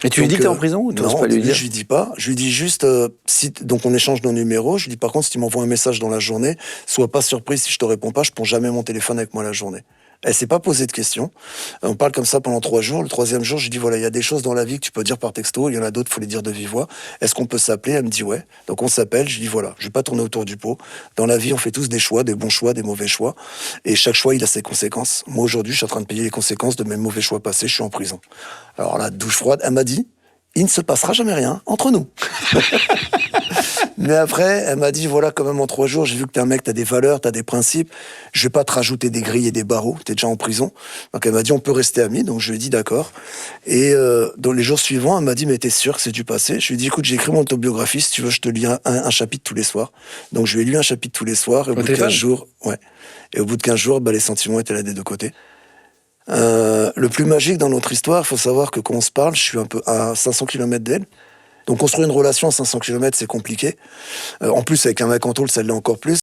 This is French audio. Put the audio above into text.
Et tu lui dis que t'es en prison ou t'oses Non, pas au lui début, dire? je lui dis pas. Je lui dis juste, donc on échange nos numéros. Je lui dis par contre, si tu m'envoies un message dans la journée, sois pas surprise si je te réponds pas, je prends jamais mon téléphone avec moi la journée. Elle s'est pas posé de questions. On parle comme ça pendant 3 jours. Le troisième jour, je lui dis voilà, il y a des choses dans la vie que tu peux dire par texto, il y en a d'autres, faut les dire de vive voix. Est-ce qu'on peut s'appeler? Elle me dit ouais. Donc on s'appelle, je lui dis voilà, je vais pas tourner autour du pot. Dans la vie, on fait tous des choix, des bons choix, des mauvais choix. Et chaque choix, il a ses conséquences. Moi, aujourd'hui, je suis en train de payer les conséquences de mes mauvais choix passés, je suis en prison. Alors là, douche froide, elle m'a dit il ne se passera jamais rien entre nous. Mais après, elle m'a dit, voilà, quand même, en 3 jours, j'ai vu que t'es un mec, t'as des valeurs, t'as des principes. Je vais pas te rajouter des grilles et des barreaux. T'es déjà en prison. Donc, elle m'a dit, on peut rester amis. Donc, je lui ai dit, d'accord. Et dans les jours suivants, elle m'a dit, mais t'es sûr que c'est du passé? Je lui ai dit, écoute, j'ai écrit mon autobiographie. Si tu veux, je te lis un chapitre tous les soirs. Donc, je lui ai lu un chapitre tous les soirs. Et au Au bout de 15 téléphone? jours, ouais. Et au bout de 15 jours, bah, les sentiments étaient là des deux côtés. Le plus magique dans notre histoire, il faut savoir que quand on se parle, je suis un peu à 500 km d'elle. Donc construire une relation à 500 km, c'est compliqué. En plus, avec un mec en tôle, ça l'est encore plus.